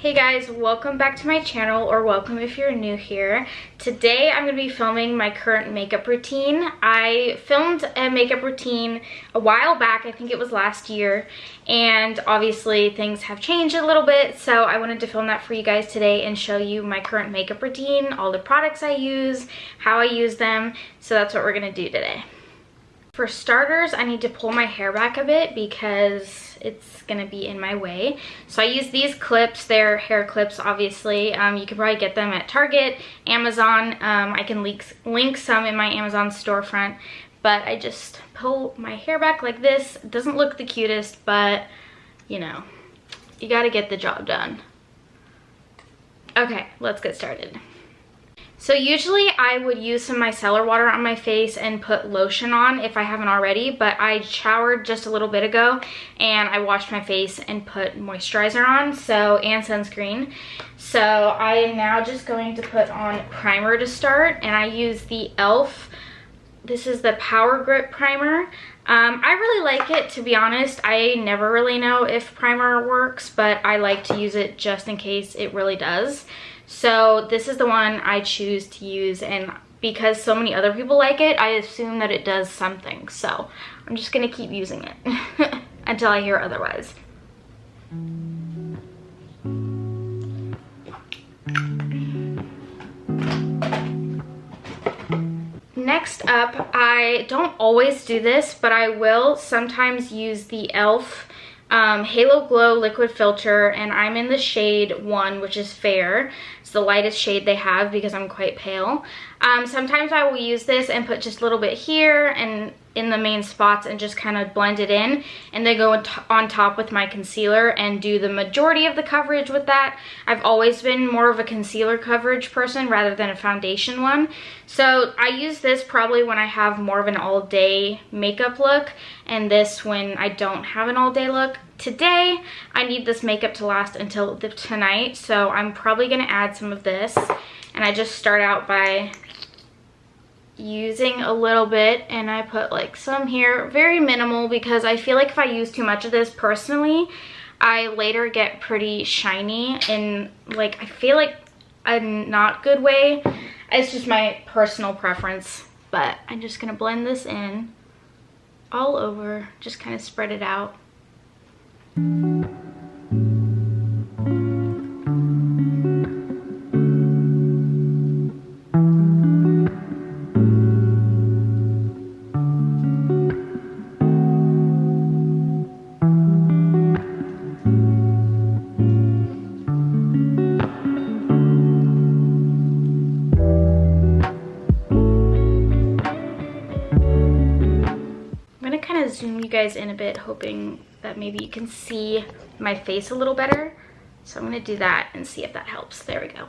Hey guys, welcome back to my channel, or welcome if you're new here. Today I'm going to be filming my current makeup routine. I filmed a makeup routine a while back, I think it was last year, and obviously things have changed a little bit, so I wanted to film that for you guys today and show you my current makeup routine, all the products I use, how I use them, so that's what we're going to do today. For starters, I need to pull my hair back a bit because it's gonna be in my way. So I use these clips. They're hair clips, obviously. You can probably get them at Target, Amazon. I can link some in my Amazon storefront, but I just pull my hair back like this. It doesn't look the cutest, but you know, you gotta get the job done. Okay, let's get started. So usually I would use some micellar water on my face and put lotion on if I haven't already, but I showered just a little bit ago and I washed my face and put moisturizer on, and sunscreen. So I am now just going to put on primer to start, and I use the e.l.f. This is the Power Grip Primer. I really like it, to be honest. I never really know if primer works, but I like to use it just in case it really does. So this is the one I choose to use, and because so many other people like it, I assume that it does something. So I'm just gonna keep using it until I hear otherwise. Next up, I don't always do this, but I will sometimes use the e.l.f. Halo Glow Liquid Filter, and I'm in the shade 1, which is Fair. It's the lightest shade they have because I'm quite pale. Sometimes I will use this and put just a little bit here and in the main spots and just kind of blend it in, and then go on top with my concealer and do the majority of the coverage with that. I've always been more of a concealer coverage person rather than a foundation one. So I use this probably when I have more of an all-day makeup look, and this when I don't have an all-day look. Today, I need this makeup to last until tonight, so I'm probably going to add some of this. And I just start out by using a little bit, and I put like some here, very minimal, because I feel like if I use too much of this personally, I later get pretty shiny in, like, I feel like a not good way. It's just my personal preference, but I'm just gonna blend this in all over, just kind of spread it out. Zoom you guys in a bit, hoping that maybe you can see my face a little better. So I'm going to do that and see if that helps. There we go.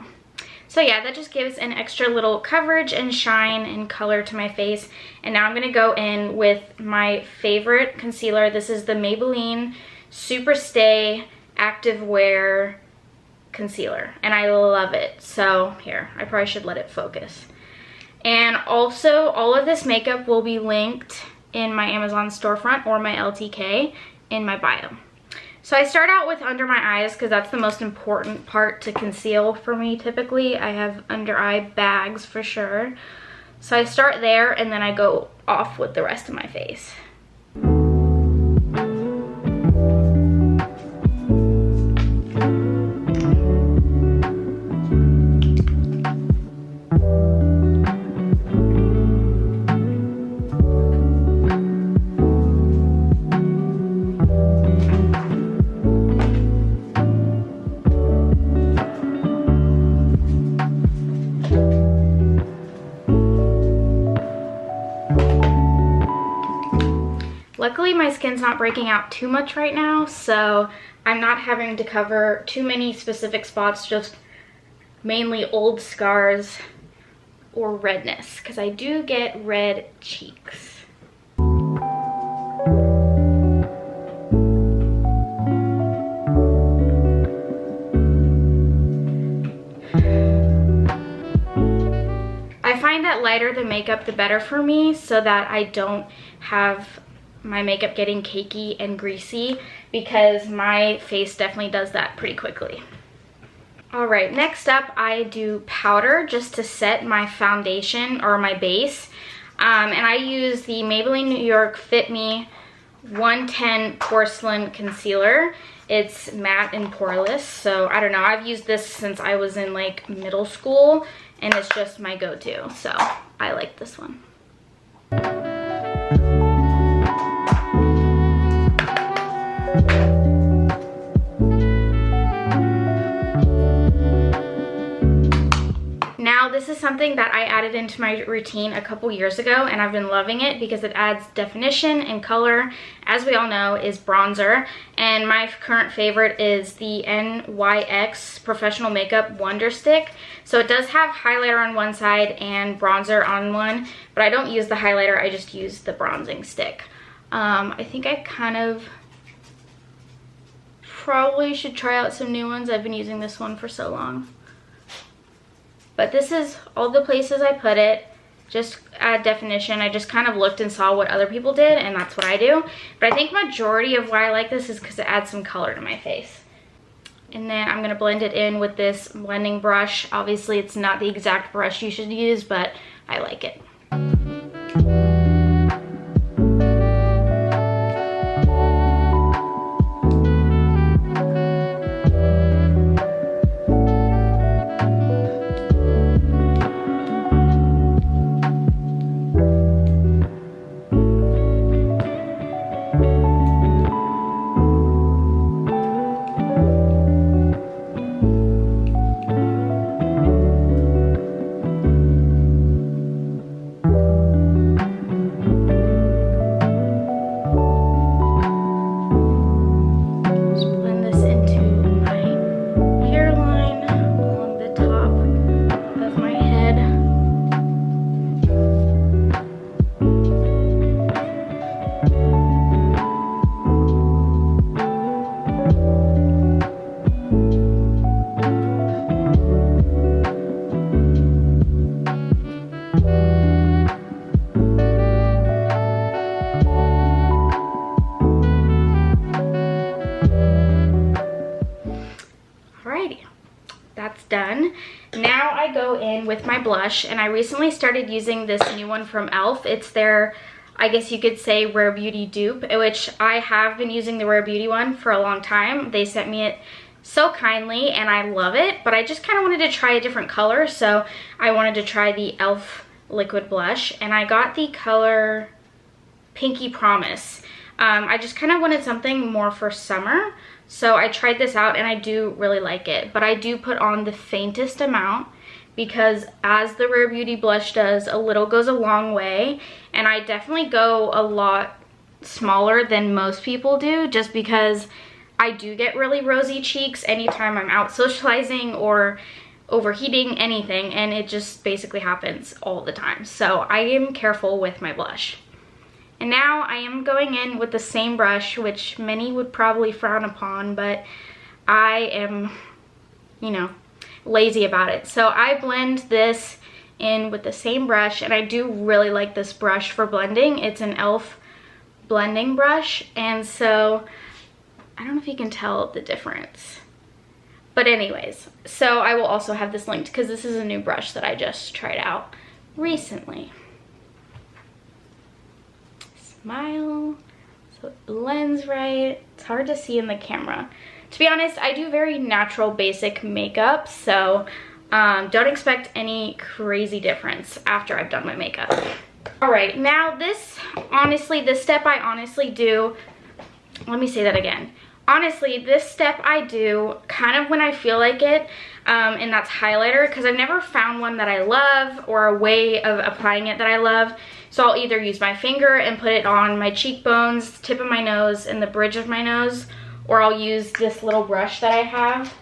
So yeah, that just gives an extra little coverage and shine and color to my face. And now I'm going to go in with my favorite concealer. This is the Maybelline Super Stay Active Wear Concealer, and I love it. So here, I probably should let it focus. And also, all of this makeup will be linked in my Amazon storefront or my LTK in my bio. So I start out with under my eyes because that's the most important part to conceal for me typically. I have under eye bags for sure. So I start there and then I go off with the rest of my face. Luckily, my skin's not breaking out too much right now, so I'm not having to cover too many specific spots, just mainly old scars or redness, because I do get red cheeks. I find that lighter the makeup, the better for me, so that I don't have my makeup getting cakey and greasy, because my face definitely does that pretty quickly. All right, next up I do powder just to set my foundation or my base. And I use the Maybelline New York Fit Me 110 Porcelain Concealer. It's matte and poreless, so I don't know. I've used this since I was in like middle school, and it's just my go-to, so I like this one. Now, this is something that I added into my routine a couple years ago, and I've been loving it because it adds definition and color. As we all know, is bronzer, and my current favorite is the NYX Professional Makeup Wonder Stick. So it does have highlighter on one side and bronzer on one, but I don't use the highlighter, I just use the bronzing stick. I think I kind of probably should try out some new ones. I've been using this one for so long. But this is all the places I put it, just add definition. I just kind of looked and saw what other people did, and that's what I do. But I think majority of why I like this is because it adds some color to my face. And then I'm gonna blend it in with this blending brush. Obviously it's not the exact brush you should use, but I like it. That's done. Now I go in with my blush, and I recently started using this new one from e.l.f. It's their, I guess you could say, Rare Beauty dupe, which I have been using the Rare Beauty one for a long time. They sent me it so kindly and I love it, but I just kind of wanted to try a different color, so I wanted to try the e.l.f. liquid blush, and I got the color Pinky Promise. I just kind of wanted something more for summer, so I tried this out and I do really like it, but I do put on the faintest amount because, as the Rare Beauty blush does, a little goes a long way, and I definitely go a lot smaller than most people do just because I do get really rosy cheeks anytime I'm out socializing or overheating anything, and it just basically happens all the time. So I am careful with my blush. And now I am going in with the same brush, which many would probably frown upon, but I am, you know, lazy about it. So I blend this in with the same brush, and I do really like this brush for blending. It's an e.l.f. blending brush, and so I don't know if you can tell the difference. But anyways, so I will also have this linked because this is a new brush that I just tried out recently. Smile, so it blends right. It's hard to see in the camera. To be honest, I do very natural, basic makeup, so don't expect any crazy difference after I've done my makeup. All right, now this step I honestly do, let me say that again. Honestly, this step I do kind of when I feel like it, and that's highlighter, because I've never found one that I love or a way of applying it that I love. So I'll either use my finger and put it on my cheekbones, tip of my nose, and the bridge of my nose, or I'll use this little brush that I have.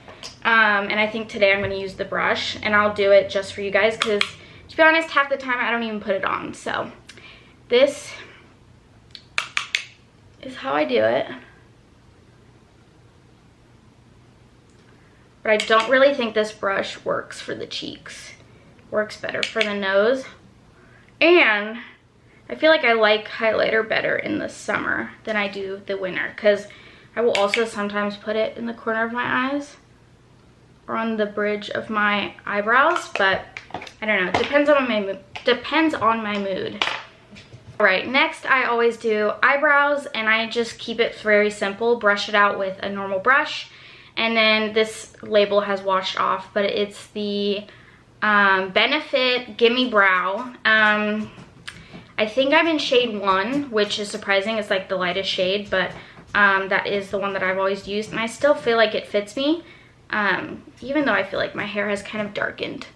And I think today I'm going to use the brush, and I'll do it just for you guys because, to be honest, half the time I don't even put it on. So this is how I do it. But I don't really think this brush works for the cheeks. Works better for the nose. And I feel like I like highlighter better in the summer than I do the winter, because I will also sometimes put it in the corner of my eyes. or on the bridge of my eyebrows, but I don't know, it depends on my mood. All right, next I always do eyebrows, and I just keep it very simple. Brush it out with a normal brush, and then this label has washed off, but it's the Benefit Gimme Brow. I think I'm in shade 1, which is surprising. It's like the lightest shade, but that is the one that I've always used, and I still feel like it fits me, even though I feel like my hair has kind of darkened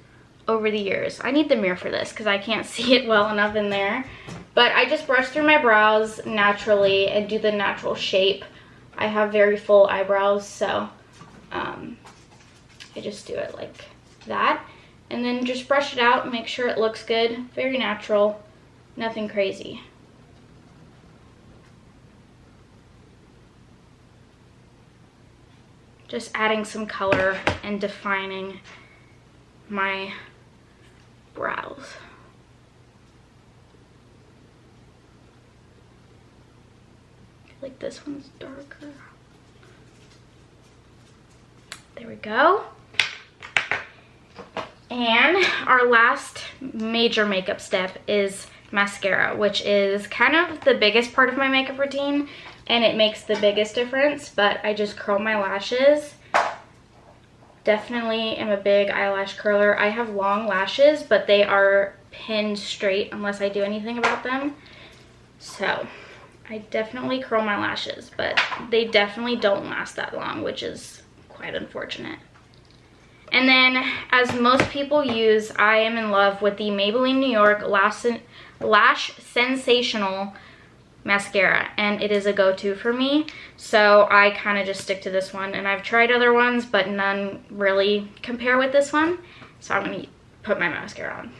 over the years. I need the mirror for this because I can't see it well enough in there. But I just brush through my brows naturally and do the natural shape. I have very full eyebrows, so I just do it like that. And then just brush it out and make sure it looks good. Very natural, nothing crazy. Just adding some color and defining my brows. I feel like this one's darker. There we go. And our last major makeup step is mascara, which is kind of the biggest part of my makeup routine, and it makes the biggest difference, but I just curl my lashes. Definitely am a big eyelash curler. I have long lashes, but they are pinned straight unless I do anything about them. So I definitely curl my lashes, but they definitely don't last that long, which is quite unfortunate. And then, as most people use, I am in love with the Maybelline New York Lash Sensational mascara, and it is a go-to for me, so I kind of just stick to this one. And I've tried other ones, but none really compare with this one, so I'm gonna put my mascara on.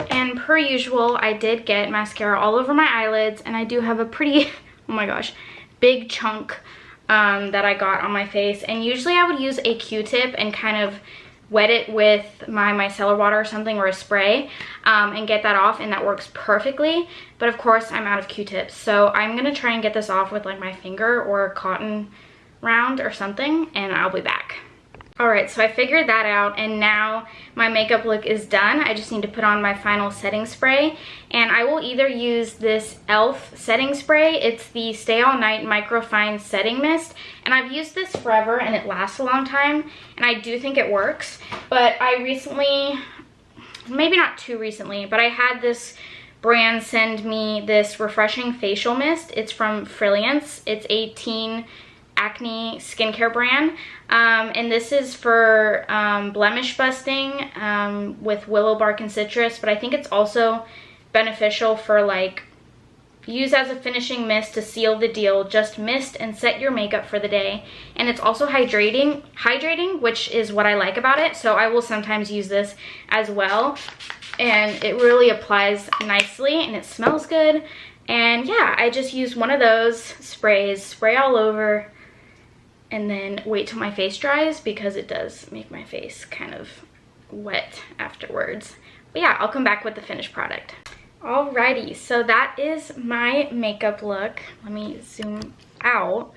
And per usual, I did get mascara all over my eyelids, and I do have a pretty, oh my gosh, big chunk that I got on my face. And usually I would use a Q-tip and kind of wet it with my micellar water or something, or a spray, and get that off, and that works perfectly. But of course I'm out of Q-tips, so I'm gonna try and get this off with like my finger or a cotton round or something, and I'll be back. Alright, so I figured that out, and now my makeup look is done. I just need to put on my final setting spray, and I will either use this e.l.f. setting spray. It's the Stay All Night Microfine Setting Mist, and I've used this forever and it lasts a long time, and I do think it works. But I recently, maybe not too recently, but I had this brand send me this refreshing facial mist. It's from Friliance. It's a teen acne skincare brand, and this is for blemish busting with willow bark and citrus, but I think it's also beneficial for like use as a finishing mist to seal the deal. Just mist and set your makeup for the day. And it's also hydrating, which is what I like about it, so I will sometimes use this as well, and it really applies nicely and it smells good. And yeah, I just use one of those sprays, spray all over, and then wait till my face dries, because it does make my face kind of wet afterwards. But yeah, I'll come back with the finished product. Alrighty, so that is my makeup look. Let me zoom out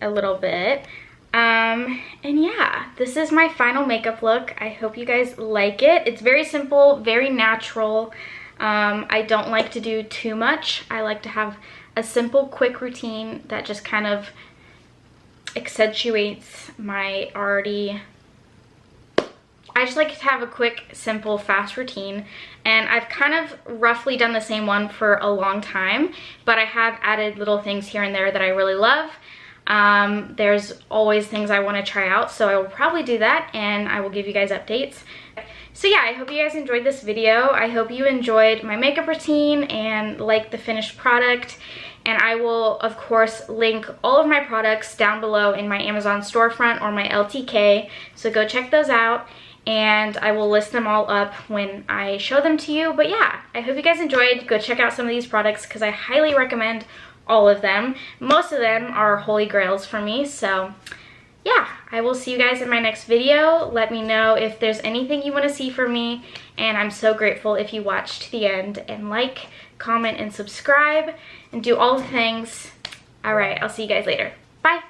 a little bit. And yeah, this is my final makeup look. I hope you guys like it. It's very simple, very natural. I don't like to do too much. I like to have a simple, quick routine that just kind of accentuates my already... I just like to have a quick, simple, fast routine, and I've kind of roughly done the same one for a long time, but I have added little things here and there that I really love. There's always things I want to try out, so I will probably do that, and I will give you guys updates. So yeah, I hope you guys enjoyed this video. I hope you enjoyed my makeup routine and liked the finished product. And I will, of course, link all of my products down below in my Amazon storefront or my LTK, so go check those out. And I will list them all up when I show them to you. But yeah, I hope you guys enjoyed. Go check out some of these products because I highly recommend all of them. Most of them are holy grails for me. So yeah, I will see you guys in my next video. Let me know if there's anything you want to see from me. And I'm so grateful if you watch to the end and like, comment, and subscribe and do all the things. All right, I'll see you guys later. Bye.